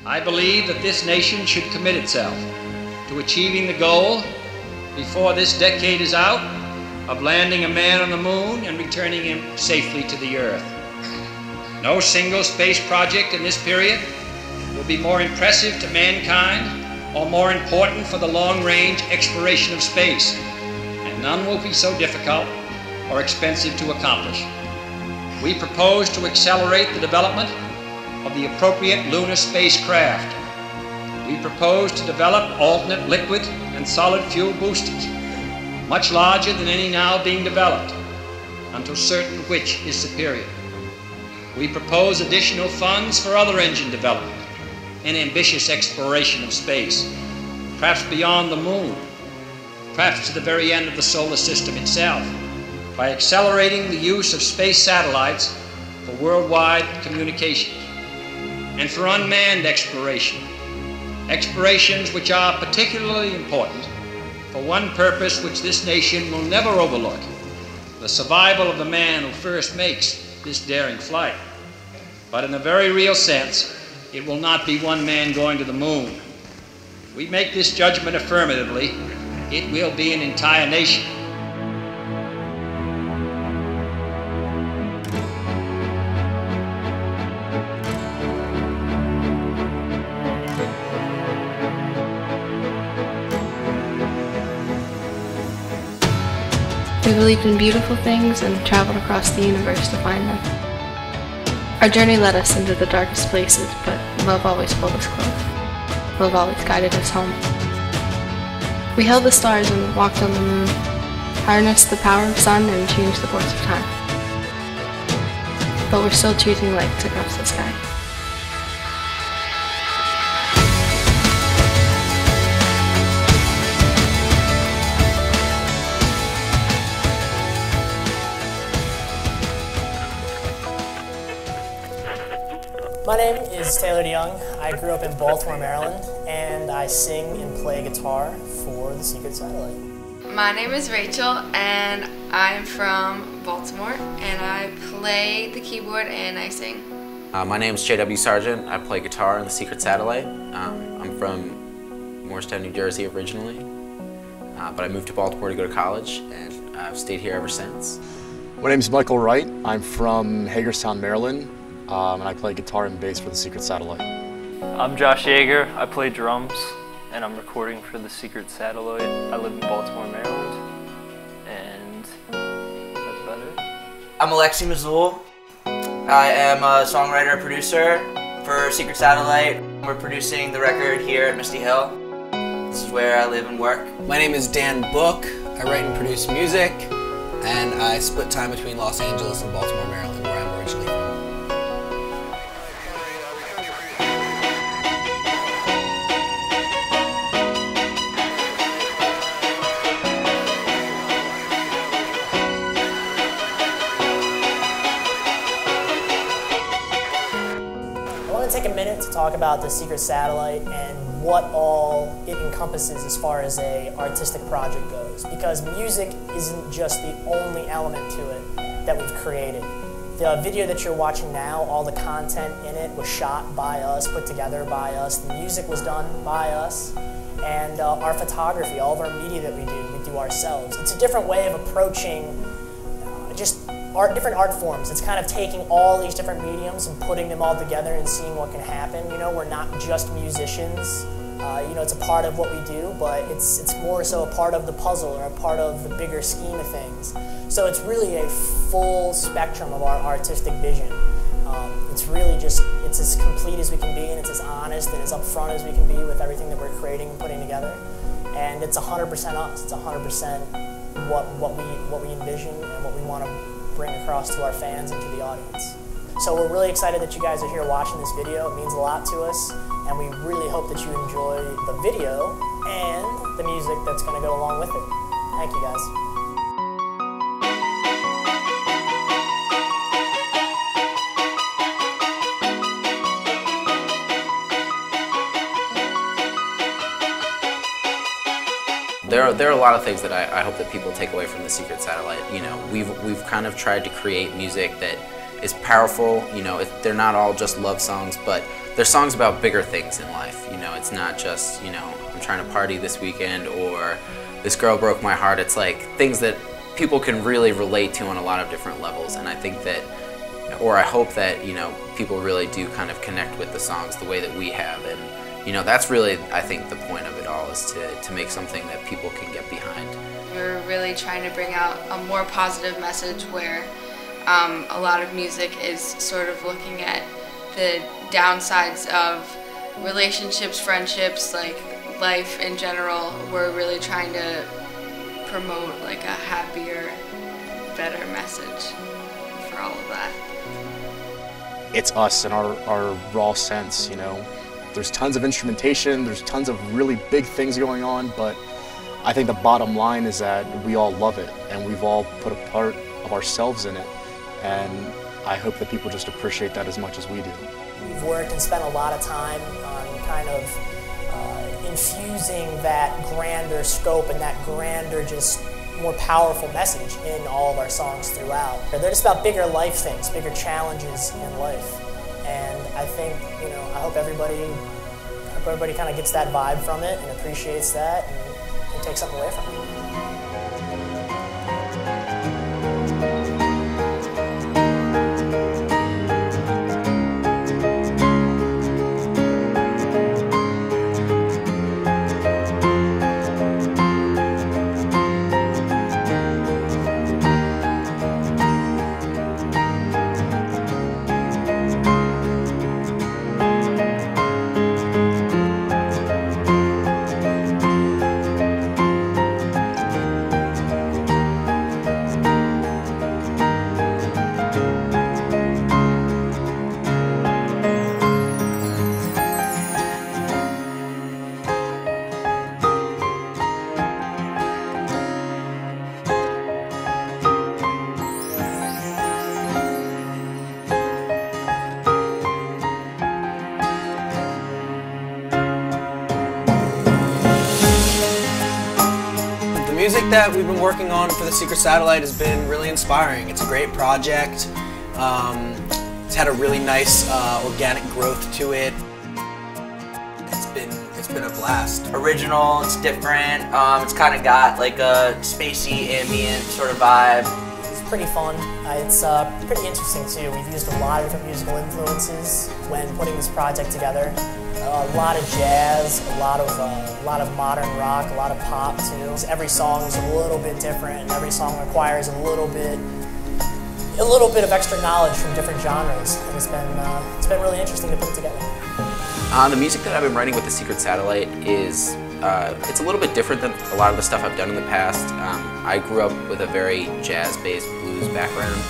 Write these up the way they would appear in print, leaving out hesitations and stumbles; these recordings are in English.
I believe that this nation should commit itself to achieving the goal, before this decade is out, of landing a man on the moon and returning him safely to the Earth. No single space project in this period will be more impressive to mankind or more important for the long-range exploration of space, and none will be so difficult or expensive to accomplish. We propose to accelerate the development of the appropriate lunar spacecraft. We propose to develop alternate liquid and solid fuel boosters, much larger than any now being developed, until certain which is superior. We propose additional funds for other engine development and ambitious exploration of space, perhaps beyond the moon, perhaps to the very end of the solar system itself, by accelerating the use of space satellites for worldwide communication and for unmanned exploration, explorations which are particularly important for one purpose which this nation will never overlook: the survival of the man who first makes this daring flight. But in a very real sense, it will not be one man going to the moon. If we make this judgment affirmatively, it will be an entire nation. We believed in beautiful things and traveled across the universe to find them. Our journey led us into the darkest places, but love always pulled us close. Love always guided us home. We held the stars and walked on the moon, harnessed the power of the sun and changed the course of time. But we're still choosing lights across the sky. My name is DeYoung. I grew up in Baltimore, Maryland, and I sing and play guitar for The Secret Satellite. My name is Rachel, and I'm from Baltimore, and I play the keyboard and I sing. My name is J.W. Sargent. I play guitar in The Secret Satellite. I'm from Morristown, New Jersey originally, but I moved to Baltimore to go to college, and I've stayed here ever since. My name is Mychael Wright. I'm from Hagerstown, Maryland. And I play guitar and bass for The Secret Satellite. I'm Josh Yeager. I play drums, and I'm recording for The Secret Satellite. I live in Baltimore, Maryland, and that's about it. I'm Alexei Misoul. I am a songwriter, producer for Secret Satellite. We're producing the record here at Misty Hill. This is where I live and work. My name is Dan Book. I write and produce music, and I split time between Los Angeles and Baltimore, Maryland, where I'm originally from. I want to take a minute to talk about The Secret Satellite and what all it encompasses as far as an artistic project goes, because music isn't just the only element to it that we've created. The video that you're watching now, all the content in it was shot by us, put together by us, the music was done by us, and our photography, all of our media that we do ourselves. It's a different way of approaching different art forms. It's kind of taking all these different mediums and putting them all together and seeing what can happen. You know, we're not just musicians. You know, it's a part of what we do, but it's more so a part of the puzzle or a part of the bigger scheme of things. So it's really a full spectrum of our artistic vision. It's really just, it's as complete as we can be, and it's as honest and as upfront as we can be with everything that we're creating and putting together. And it's 100% us. It's 100% what we envision and what we want to bring across to our fans and to the audience. So we're really excited that you guys are here watching this video. It means a lot to us, and we really hope that you enjoy the video and the music that's going to go along with it. Thank you guys. There are a lot of things that I hope that people take away from The Secret Satellite. You know, we've kind of tried to create music that is powerful. You know, they're not all just love songs, but they're songs about bigger things in life. You know, it's not just, you know, I'm trying to party this weekend, or this girl broke my heart. It's like things that people can really relate to on a lot of different levels, and I think that, or I hope that, you know, people really do kind of connect with the songs the way that we have, and you know, that's really, I think, the point of it all, is to make something that people can get behind. We're really trying to bring out a more positive message where a lot of music is sort of looking at the downsides of relationships, friendships, like life in general. We're really trying to promote like a happier, better message for all of that. It's us in our raw sense, you know. There's tons of instrumentation, there's tons of really big things going on, but I think the bottom line is that we all love it, and we've all put a part of ourselves in it, and I hope that people just appreciate that as much as we do. We've worked and spent a lot of time on kind of infusing that grander scope and that grander, just more powerful message in all of our songs throughout. They're just about bigger life things, bigger challenges in life. And I think, you know, I hope everybody kind of gets that vibe from it and appreciates that and takes something away from it. The music that we've been working on for The Secret Satellite has been really inspiring. It's a great project. It's had a really nice organic growth to it. It's been a blast. Original, it's different. It's kind of got like a spacey, ambient sort of vibe. It's pretty fun. It's pretty interesting too. We've used a lot of different musical influences when putting this project together. A lot of jazz, a lot of modern rock, a lot of pop too. Every song is a little bit different, and every song requires a little bit of extra knowledge from different genres. And it's been really interesting to put it together. The music that I've been writing with The Secret Satellite is it's a little bit different than a lot of the stuff I've done in the past. I grew up with a very jazz-based blues background,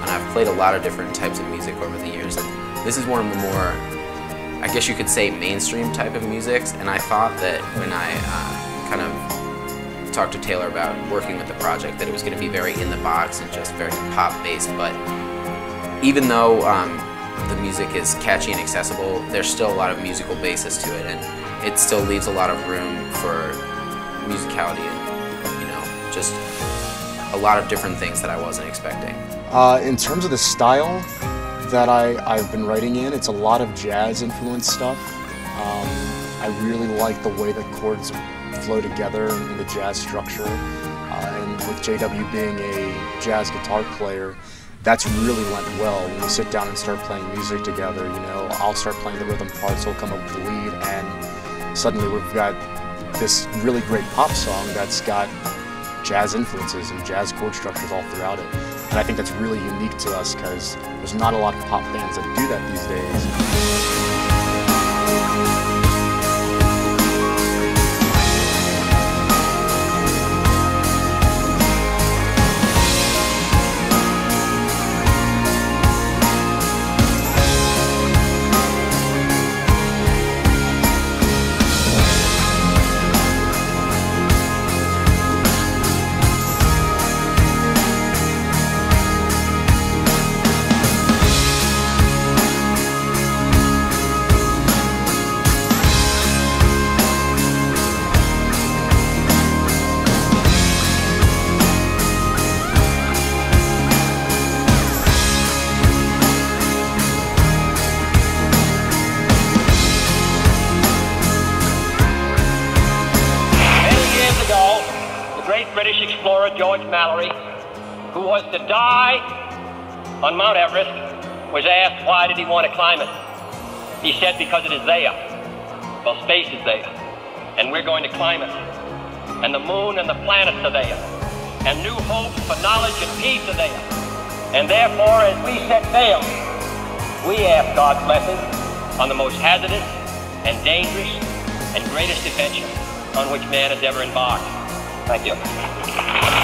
and I've played a lot of different types of music over the years. And this is one of the more, I guess you could say, mainstream type of musics, and I thought that when I kind of talked to Taylor about working with the project, that it was going to be very in the box and just very pop-based. But even though the music is catchy and accessible, there's still a lot of musical basis to it, and it still leaves a lot of room for musicality and, you know, just a lot of different things that I wasn't expecting. In terms of the style that I've been writing in, it's a lot of jazz-influenced stuff. I really like the way the chords flow together in the jazz structure, and with JW being a jazz guitar player, that's really went well. When we sit down and start playing music together, you know, I'll start playing the rhythm parts, he'll come up with the lead, and suddenly we've got this really great pop song that's got jazz influences and jazz chord structures all throughout it. And I think that's really unique to us because there's not a lot of pop bands that do that these days. Mallory, who was to die on Mount Everest, was asked why did he want to climb it. He said because it is there. Well, space is there, and we're going to climb it. And the moon and the planets are there, and new hopes for knowledge and peace are there. And therefore, as we set sail, we ask God's blessing on the most hazardous and dangerous and greatest adventure on which man has ever embarked. Thank you.